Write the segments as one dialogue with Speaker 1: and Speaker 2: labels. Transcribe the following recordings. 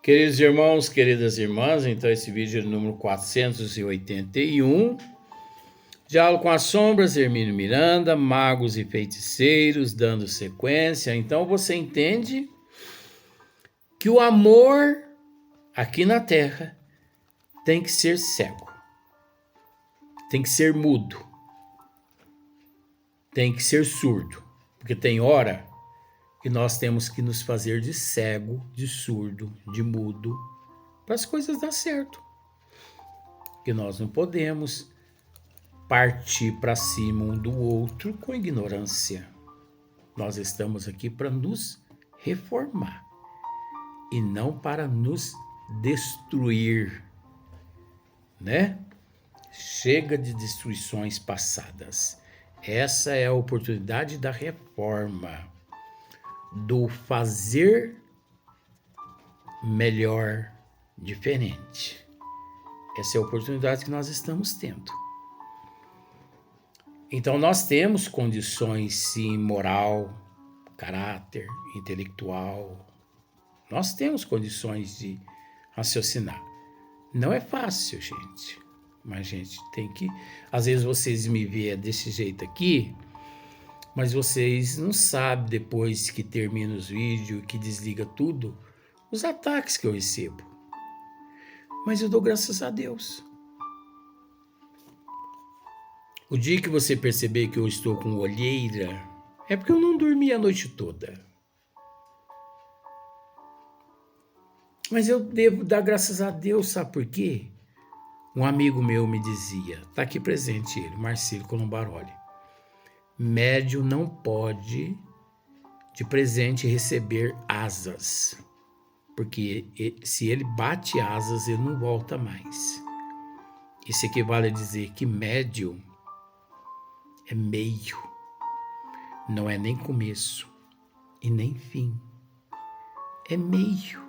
Speaker 1: Queridos irmãos, queridas irmãs, então esse vídeo é o número 481. Diálogo com as sombras, Hermínio Miranda, magos e feiticeiros, dando sequência. Então você entende que o amor aqui na Terra tem que ser cego, tem que ser mudo, tem que ser surdo, porque tem hora que nós temos que nos fazer de cego, de surdo, de mudo, para as coisas dar certo. Que nós não podemos partir para cima um do outro com ignorância. Nós estamos aqui para nos reformar e não para nos destruir, né? Chega de destruições passadas. Essa é a oportunidade da reforma, do fazer melhor, diferente. Essa é a oportunidade que nós estamos tendo. Então nós temos condições, sim, moral, caráter, intelectual. Nós temos condições de raciocinar. Não é fácil, gente. Mas a gente tem que... Às vezes vocês me veem desse jeito aqui, mas vocês não sabem, depois que termina os vídeos, que desliga tudo, os ataques que eu recebo. Mas eu dou graças a Deus. O dia que você perceber que eu estou com olheira, é porque eu não dormi a noite toda. Mas eu devo dar graças a Deus, sabe por quê? Um amigo meu me dizia, está aqui presente ele, Marcelo Colombaroli, médium não pode de presente receber asas, porque se ele bate asas, ele não volta mais. Isso equivale a dizer que médium é meio, não é nem começo e nem fim, é meio.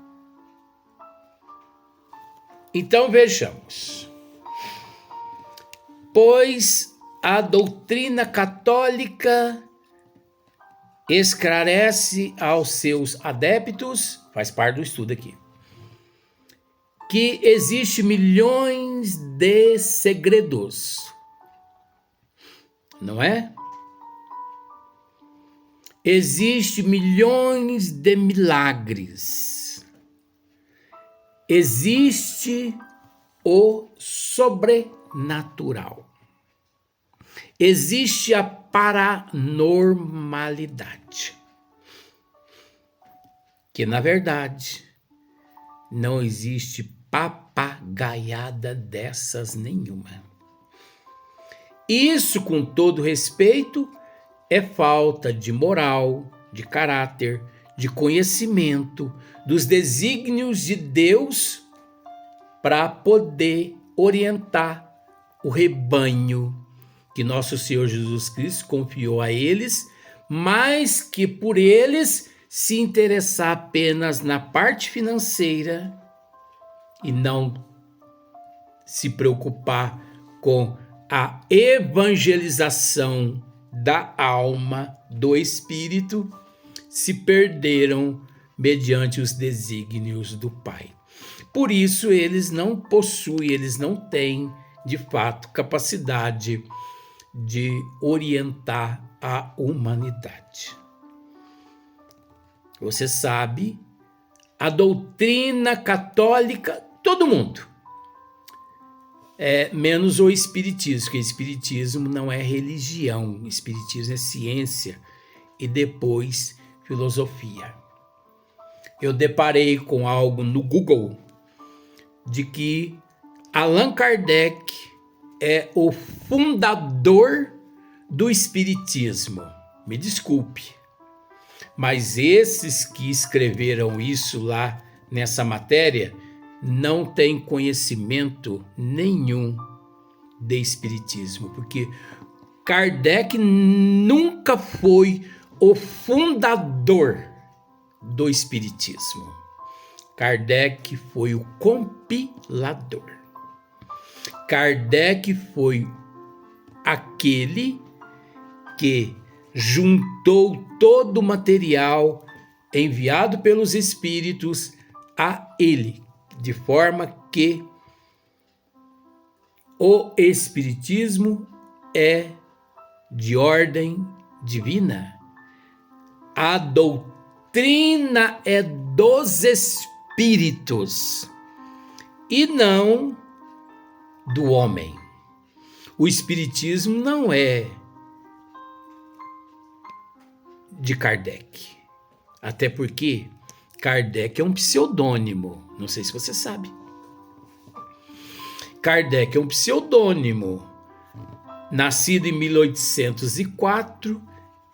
Speaker 1: Então vejamos, pois a doutrina católica esclarece aos seus adeptos, faz parte do estudo aqui, que existe milhões de segredos, não é? Existe milhões de milagres. Existe o sobrenatural. Existe a paranormalidade. Que, na verdade, não existe papagaiada dessas nenhuma. Isso, com todo respeito, é falta de moral, de caráter, de conhecimento dos desígnios de Deus para poder orientar o rebanho que nosso Senhor Jesus Cristo confiou a eles, mas que por eles se interessar apenas na parte financeira e não se preocupar com a evangelização da alma, do espírito, se perderam mediante os desígnios do Pai. Por isso eles não possuem, eles não têm, de fato, capacidade de orientar a humanidade. Você sabe, a doutrina católica, todo mundo, menos o espiritismo, porque o espiritismo não é religião, o espiritismo é ciência e depois filosofia. Eu deparei com algo no Google de que Allan Kardec é o fundador do espiritismo. Me desculpe, mas esses que escreveram isso lá nessa matéria não têm conhecimento nenhum de espiritismo, porque Kardec nunca foi o fundador do espiritismo. Kardec foi o compilador. Kardec foi aquele que juntou todo o material enviado pelos espíritos a ele, de forma que o Espiritismo é de ordem divina. A doutrina é dos espíritos e não do homem. O Espiritismo não é de Kardec. Até porque Kardec é um pseudônimo. Não sei se você sabe. Kardec é um pseudônimo. Nascido em 1804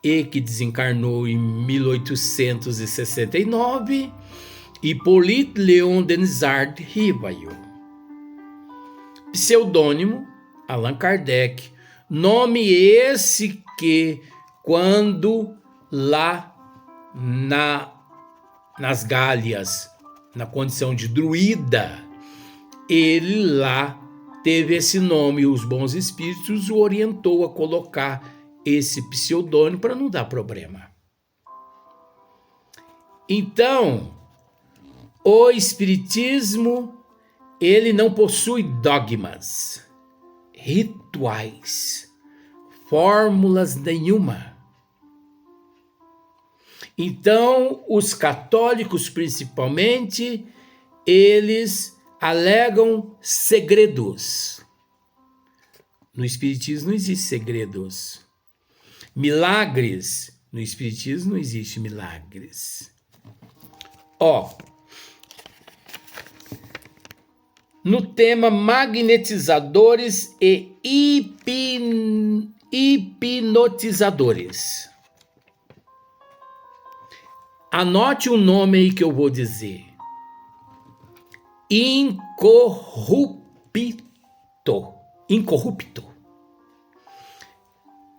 Speaker 1: e que desencarnou em 1869. Hippolyte Léon Denisard Rivail. Pseudônimo Allan Kardec. Nome esse que, quando lá nas Gálias, na condição de druida, ele lá teve esse nome, os bons espíritos o orientou a colocar esse pseudônimo para não dar problema. Então, o Espiritismo, ele não possui dogmas, rituais, fórmulas nenhuma. Então, os católicos, principalmente, eles alegam segredos. No Espiritismo não existe segredos. Milagres. No Espiritismo não existe milagres. No tema magnetizadores e hipnotizadores. Anote o nome aí que eu vou dizer. Incorrupto. Incorrupto.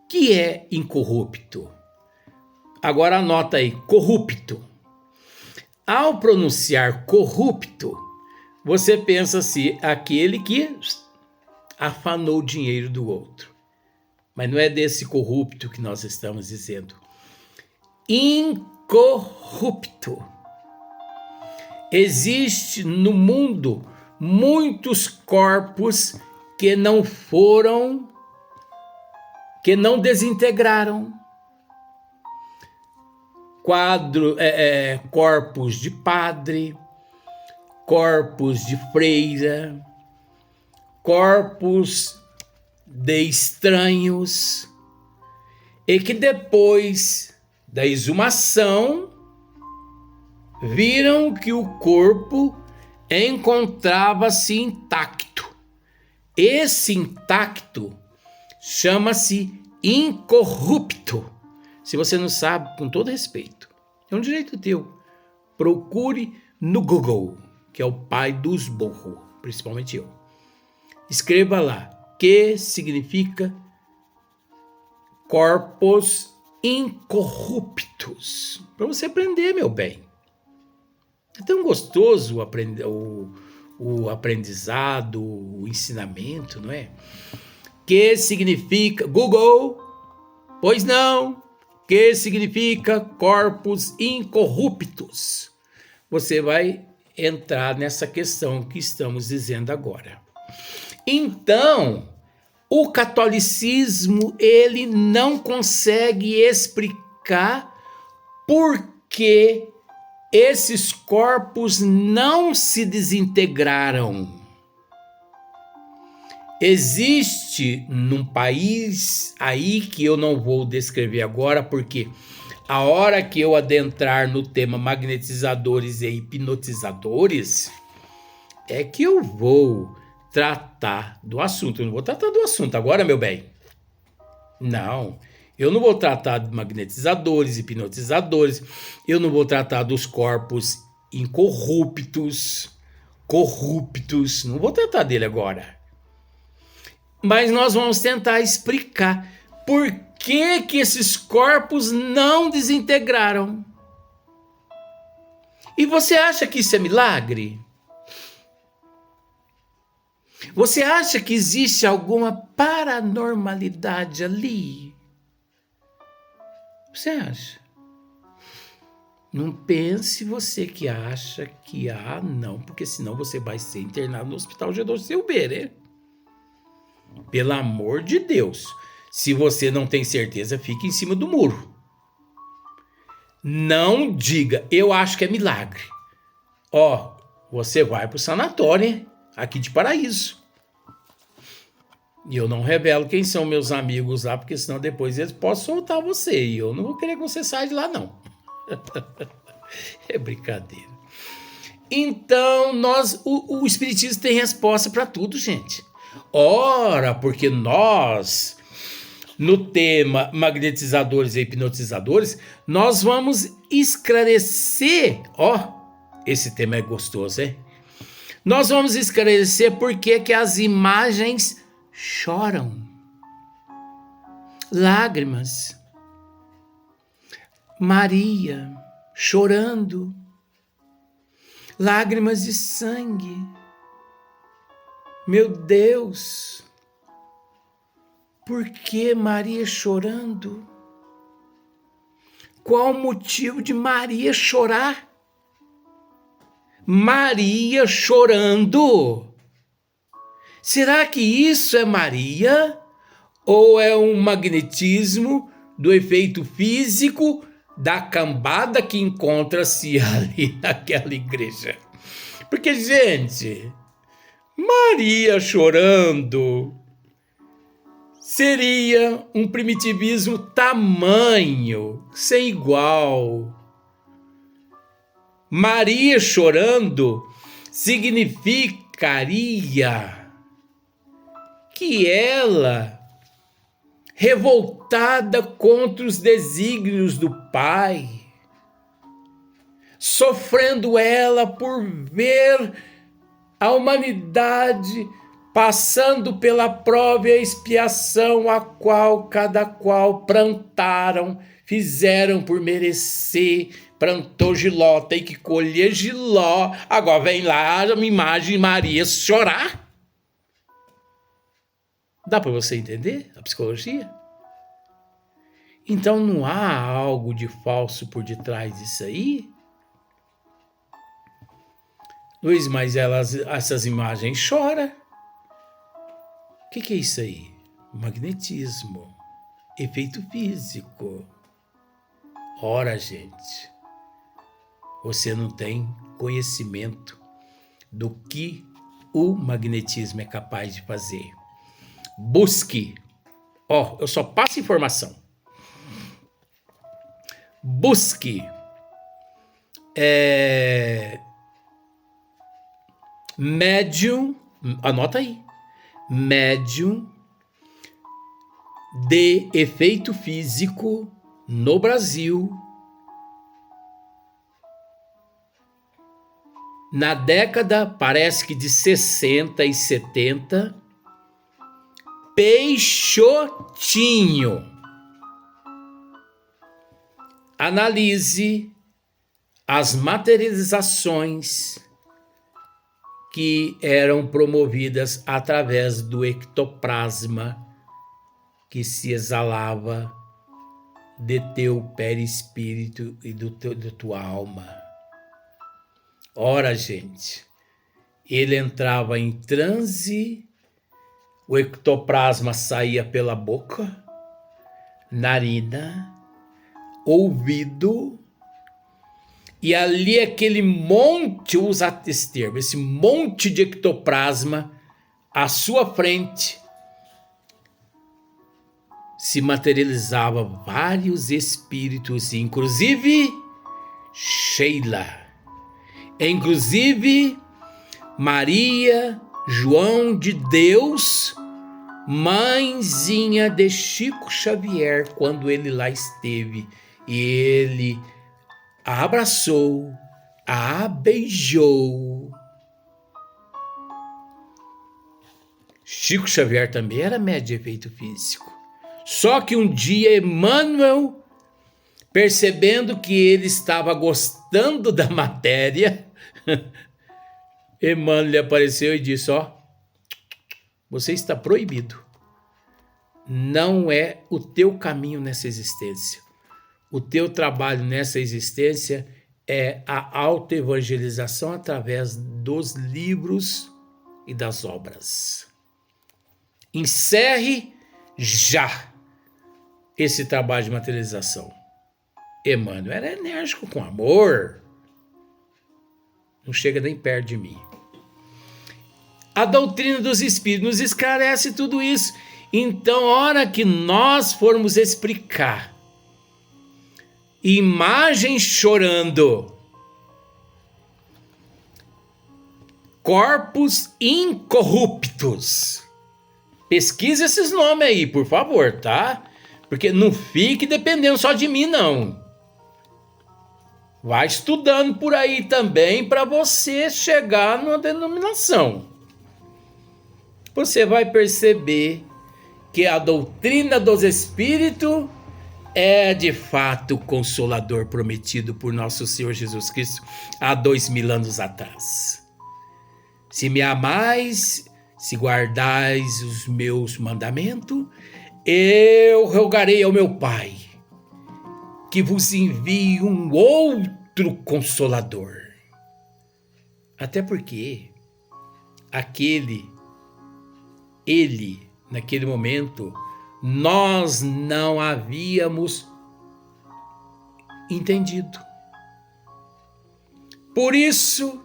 Speaker 1: Que é incorrupto? Agora anota aí, corrupto. Ao pronunciar corrupto, você pensa assim, aquele que afanou o dinheiro do outro. Mas não é desse corrupto que nós estamos dizendo. Incorrupto. Existe no mundo muitos corpos que não desintegraram. Corpos de padre, corpos de freira, corpos de estranhos, e que depois da exumação viram que o corpo encontrava-se intacto. Esse intacto chama-se incorrupto. Se você não sabe, com todo respeito, é um direito teu. Procure no Google, que é o pai dos burros, principalmente eu. Escreva lá, que significa corpos incorruptos. Para você aprender, meu bem. É tão gostoso o aprendizado, o ensinamento, não é? Que significa, Google, pois não, que significa corpos incorruptos. Você vai entrar nessa questão que estamos dizendo agora. Então, o catolicismo, ele não consegue explicar por que esses corpos não se desintegraram. Existe num país aí que eu não vou descrever agora, porque a hora que eu adentrar no tema magnetizadores e hipnotizadores, é que eu vou tratar do assunto. Eu não vou tratar do assunto agora, meu bem. Não, eu não vou tratar de magnetizadores, hipnotizadores, eu não vou tratar dos corpos incorruptos, corruptos, não vou tratar dele agora. Mas nós vamos tentar explicar por que esses corpos não desintegraram. E você acha que isso é milagre? Você acha que existe alguma paranormalidade ali? Você acha? Não pense você que acha que não, porque senão você vai ser internado no hospital Gedor Silveira, né? Pelo amor de Deus. Se você não tem certeza, fique em cima do muro. Não diga, eu acho que é milagre. Ó, você vai pro sanatório, hein? Aqui de Paraíso. E eu não revelo quem são meus amigos lá, porque senão depois eles podem soltar você. E eu não vou querer que você saia de lá, não. É brincadeira. Então, o Espiritismo tem resposta para tudo, gente. Ora, porque nós, no tema magnetizadores e hipnotizadores, nós vamos esclarecer, esse tema é gostoso, hein? Nós vamos esclarecer por que as imagens choram. Lágrimas. Maria chorando. Lágrimas de sangue. Meu Deus! Por que Maria chorando? Qual o motivo de Maria chorar? Maria chorando. Será que isso é Maria? Ou é um magnetismo do efeito físico da cambada que encontra-se ali naquela igreja? Porque, gente, Maria chorando seria um primitivismo tamanho, sem igual. Maria chorando significaria que ela, revoltada contra os desígnios do Pai, sofrendo ela por ver a humanidade passando pela prova e a expiação a qual cada qual plantaram, fizeram por merecer, plantou giló, tem que colher giló, agora vem lá uma imagem de Maria chorar. Dá para você entender a psicologia? Então não há algo de falso por detrás disso aí? Luiz, mas essas imagens choram. O que é isso aí? Magnetismo, efeito físico. Ora, gente, você não tem conhecimento do que o magnetismo é capaz de fazer. Busque. Eu só passo informação. Busque médium, anota aí, médium de efeito físico no Brasil na década, parece que de 60 e 70, Peixotinho. Analise as materializações que eram promovidas através do ectoplasma que se exalava de teu perispírito e de tua alma. Ora, gente, ele entrava em transe, o ectoplasma saía pela boca, narina, ouvido, e ali aquele monte, usa esse termo, esse monte de ectoplasma à sua frente, se materializava vários espíritos, inclusive Sheila, inclusive Maria João de Deus, mãezinha de Chico Xavier, quando ele lá esteve, e ele a abraçou, a beijou. Chico Xavier também era médium de efeito físico. Só que um dia Emmanuel, percebendo que ele estava gostando da matéria, Emmanuel apareceu e disse: você está proibido. Não é o teu caminho nessa existência. O teu trabalho nessa existência é a autoevangelização através dos livros e das obras. Encerre já esse trabalho de materialização. Emmanuel era enérgico com amor. Não chega nem perto de mim. A doutrina dos espíritos nos esclarece tudo isso. Então, a hora que nós formos explicar imagens chorando, corpos incorruptos, pesquisa esses nomes aí, por favor, tá? Porque não fique dependendo só de mim, não. Vai estudando por aí também para você chegar numa denominação. Você vai perceber que a doutrina dos espíritos é de fato o consolador prometido por nosso Senhor Jesus Cristo há 2000 anos atrás. Se me amais, se guardais os meus mandamentos, eu rogarei ao meu Pai que vos envie um outro consolador. Até porque ele, naquele momento, nós não havíamos entendido. Por isso,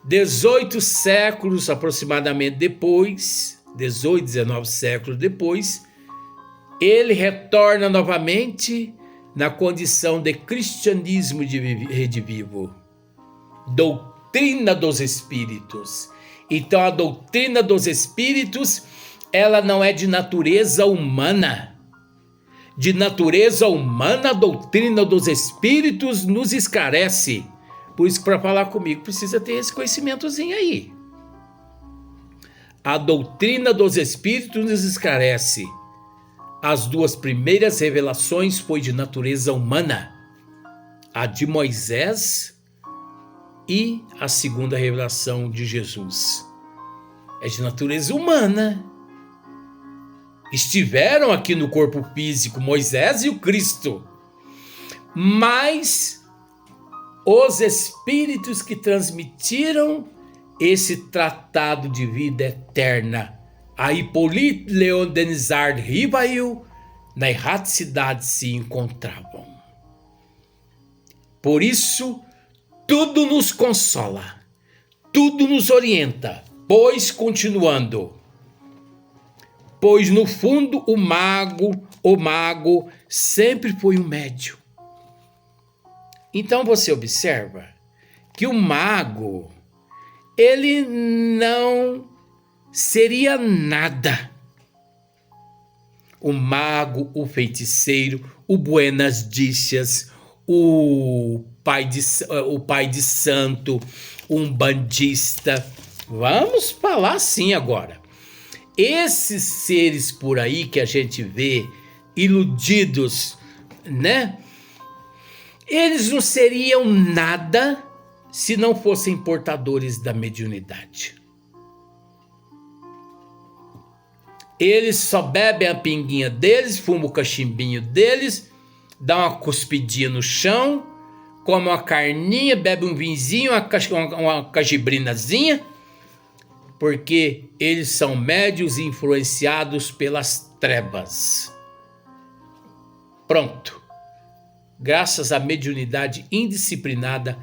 Speaker 1: 18 séculos aproximadamente depois, 18, 19 séculos depois, ele retorna novamente na condição de cristianismo de rede vivo. Doutrina dos Espíritos. Então a doutrina dos Espíritos, ela não é de natureza humana. De natureza humana, a doutrina dos Espíritos nos esclarece. Por isso que para falar comigo precisa ter esse conhecimentozinho aí. A doutrina dos Espíritos nos esclarece. As duas primeiras revelações foi de natureza humana. A de Moisés e a segunda revelação de Jesus. É de natureza humana. Estiveram aqui no corpo físico Moisés e o Cristo. Mas os espíritos que transmitiram esse tratado de vida eterna a Hippolyte Léon Denisard Rivail, na erraticidade se encontravam. Por isso, tudo nos consola, tudo nos orienta, pois no fundo o mago sempre foi um médium. Então você observa que o mago, ele não seria nada. O mago, o feiticeiro, o buenas dichas, o pai de santo, um bandista. Vamos falar assim agora. Esses seres por aí que a gente vê iludidos, né? Eles não seriam nada se não fossem portadores da mediunidade. Eles só bebem a pinguinha deles, fumam o cachimbinho deles, dão uma cuspidinha no chão, comem uma carninha, bebem um vinzinho, uma cajibrinazinha, porque eles são médios influenciados pelas trevas. Pronto. Graças à mediunidade indisciplinada,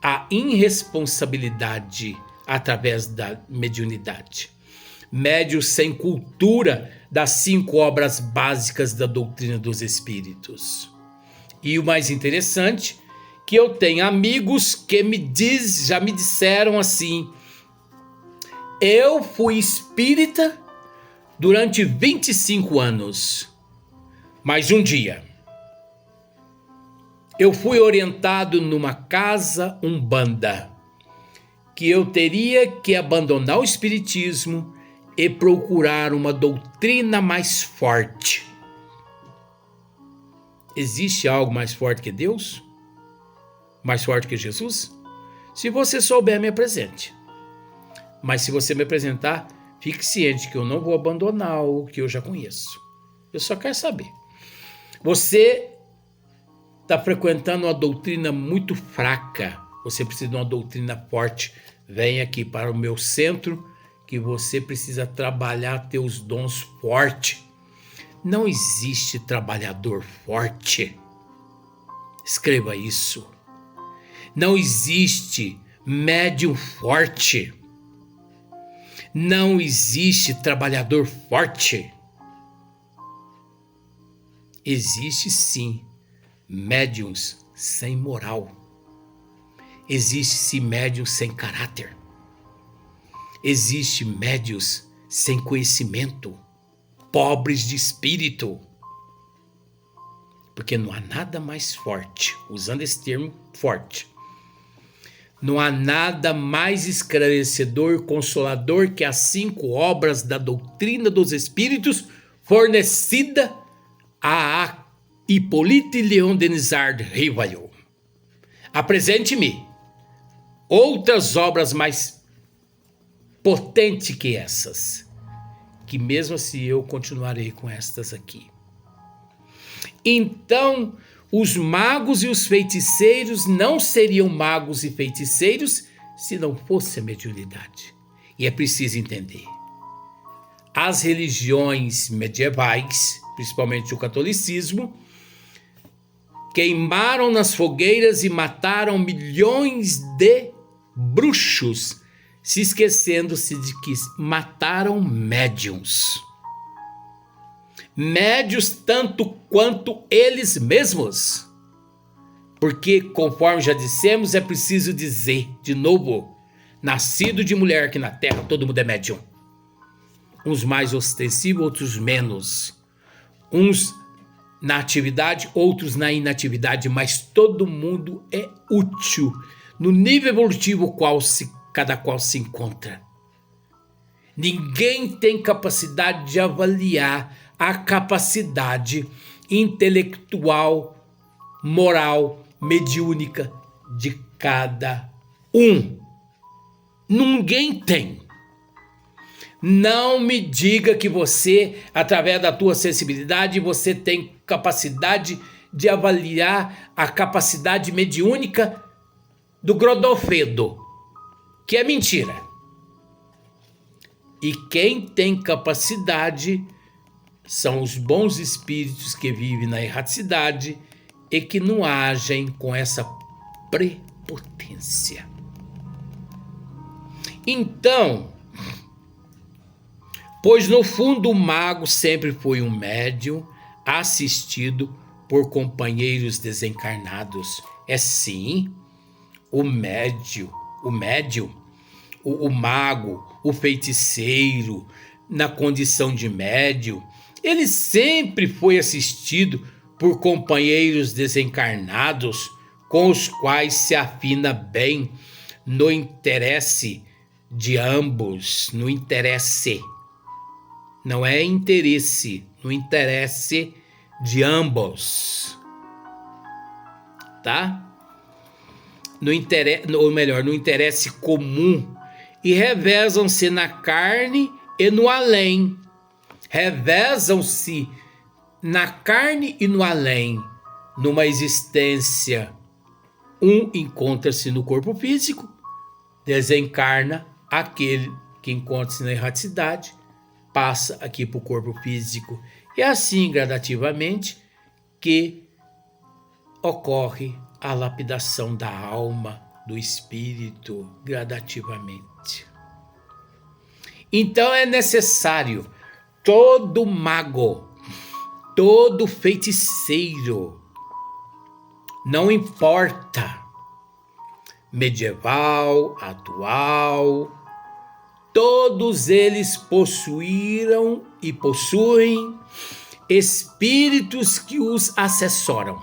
Speaker 1: à irresponsabilidade através da mediunidade. Médios sem cultura das 5 obras básicas da doutrina dos espíritos. E o mais interessante, que eu tenho amigos que já me disseram assim: eu fui espírita durante 25 anos, mas um dia eu fui orientado numa casa umbanda que eu teria que abandonar o espiritismo e procurar uma doutrina mais forte. Existe algo mais forte que Deus? Mais forte que Jesus? Se você souber, me apresente. Mas se você me apresentar, fique ciente que eu não vou abandonar o que eu já conheço. Eu só quero saber. Você está frequentando uma doutrina muito fraca. Você precisa de uma doutrina forte. Vem aqui para o meu centro que você precisa trabalhar teus dons forte. Não existe trabalhador forte. Escreva isso. Não existe médium forte. Não existe trabalhador forte. Existe sim médiuns sem moral. Existe sim médiuns sem caráter. Existe médiuns sem conhecimento, pobres de espírito. Porque não há nada mais forte, usando esse termo forte, não há nada mais esclarecedor, consolador que as 5 obras da doutrina dos espíritos fornecida a Hippolyte Léon Denisard Rivaillot. Apresente-me outras obras mais potentes que essas, que mesmo assim eu continuarei com estas aqui. Então, os magos e os feiticeiros não seriam magos e feiticeiros se não fosse a mediunidade. E é preciso entender. As religiões medievais, principalmente o catolicismo, queimaram nas fogueiras e mataram milhões de bruxos, se esquecendo-se de que mataram médiuns. Médios tanto quanto eles mesmos. Porque, conforme já dissemos, é preciso dizer de novo: nascido de mulher aqui na terra, todo mundo é médium. Uns mais ostensivos, outros menos. Uns na atividade, outros na inatividade, mas todo mundo é útil no nível evolutivo cada qual se encontra. Ninguém tem capacidade de avaliar a capacidade intelectual, moral, mediúnica de cada um. Ninguém tem. Não me diga que você, através da tua sensibilidade, você tem capacidade de avaliar a capacidade mediúnica do Godofredo, que é mentira. E quem tem capacidade são os bons espíritos que vivem na erraticidade e que não agem com essa prepotência. Então, pois no fundo o mago sempre foi um médium assistido por companheiros desencarnados. É sim, o mago, o feiticeiro, na condição de médium, ele sempre foi assistido por companheiros desencarnados com os quais se afina bem no interesse de ambos, no interesse. Não é interesse, no interesse de ambos. Tá? No interesse comum. E revezam-se na carne e no além. Revezam-se na carne e no além. Numa existência, um encontra-se no corpo físico, desencarna, aquele que encontra-se na erraticidade, passa aqui para o corpo físico. E assim, gradativamente, que ocorre a lapidação da alma, do espírito, gradativamente. Então é necessário todo mago, todo feiticeiro, não importa, medieval, atual, todos eles possuíram e possuem espíritos que os assessoram.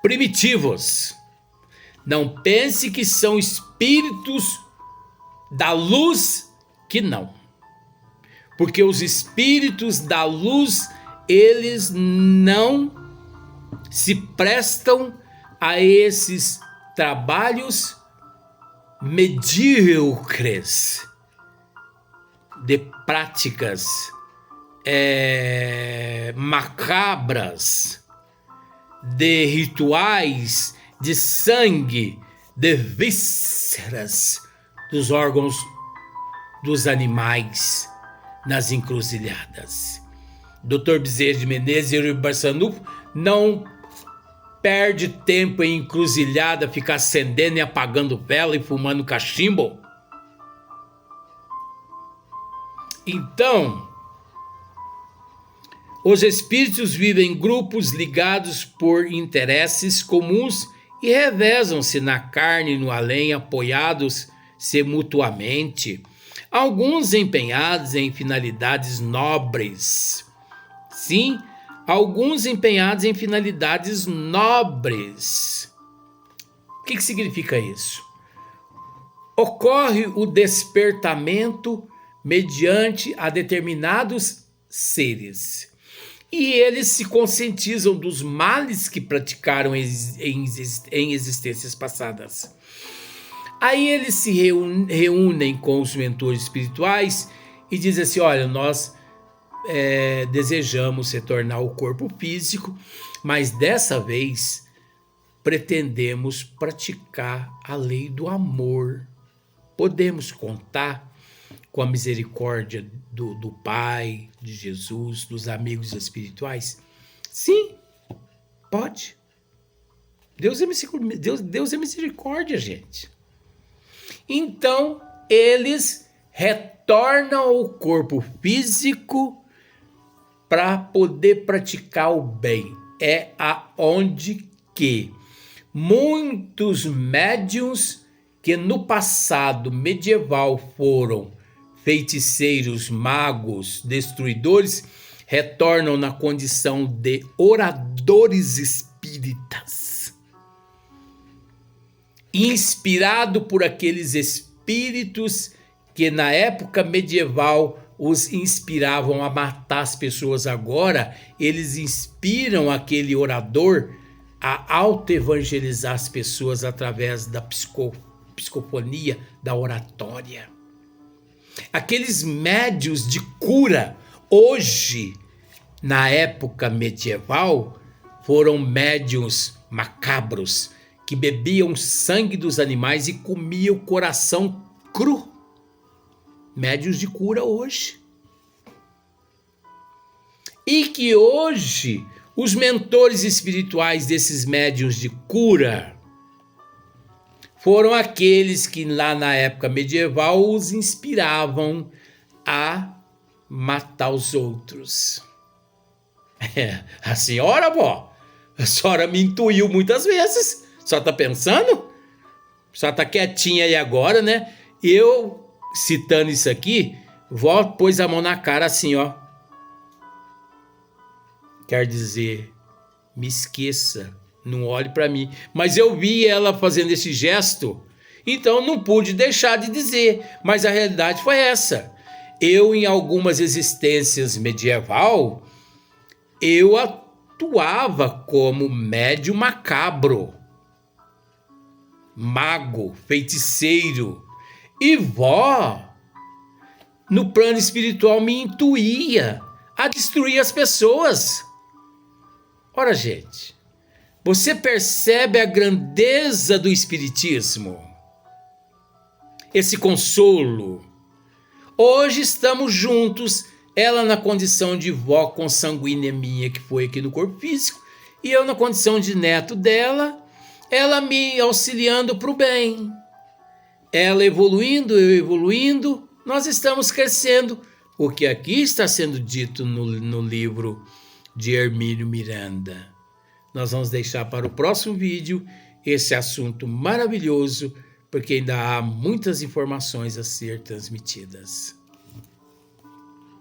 Speaker 1: Primitivos. Não pense que são espíritos da luz, que não. Porque os espíritos da luz, eles não se prestam a esses trabalhos medíocres de práticas macabras, de rituais, de sangue, de vísceras, dos órgãos dos animais nas encruzilhadas. Dr. Bezerra de Menezes e Eurico Barçanufo não perde tempo em encruzilhada, ficar acendendo e apagando vela e fumando cachimbo. Então, os espíritos vivem em grupos ligados por interesses comuns e revezam-se na carne e no além, apoiados-se mutuamente, alguns empenhados em finalidades nobres. Sim, alguns empenhados em finalidades nobres. O que significa isso? Ocorre o despertamento mediante a determinados seres. E eles se conscientizam dos males que praticaram em existências passadas. Aí eles se reúnem com os mentores espirituais e dizem assim, olha, nós desejamos retornar ao corpo físico, mas dessa vez pretendemos praticar a lei do amor. Podemos contar com a misericórdia do Pai, de Jesus, dos amigos espirituais? Sim, pode. Deus é misericórdia, gente. Então, eles retornam ao corpo físico para poder praticar o bem. É aonde que muitos médiuns que no passado medieval foram feiticeiros, magos, destruidores, retornam na condição de oradores espíritas. Inspirado por aqueles espíritos que na época medieval os inspiravam a matar as pessoas, agora eles inspiram aquele orador a auto-evangelizar as pessoas através da psicofonia, da oratória. Aqueles médios de cura, hoje, na época medieval, foram médiuns macabros que bebiam sangue dos animais e comiam o coração cru. Médiuns de cura hoje. E que hoje os mentores espirituais desses médiuns de cura foram aqueles que lá na época medieval os inspiravam a matar os outros. A senhora me intuiu muitas vezes. Só tá pensando? Só tá quietinha aí agora, né? Eu, citando isso aqui, pôs a mão na cara assim, ó. Quer dizer, me esqueça. Não olhe para mim. Mas eu vi ela fazendo esse gesto, então não pude deixar de dizer. Mas a realidade foi essa. Eu, em algumas existências medieval, eu atuava como médium macabro, mago, feiticeiro. E vó, no plano espiritual, me intuía a destruir as pessoas. Ora, gente, você percebe a grandeza do espiritismo? Esse consolo. Hoje estamos juntos, ela na condição de vó consanguínea minha, que foi aqui no corpo físico, e eu na condição de neto dela, ela me auxiliando para o bem. Ela evoluindo, eu evoluindo, nós estamos crescendo. O que aqui está sendo dito no livro de Hermínio Miranda. Nós vamos deixar para o próximo vídeo esse assunto maravilhoso, porque ainda há muitas informações a ser transmitidas.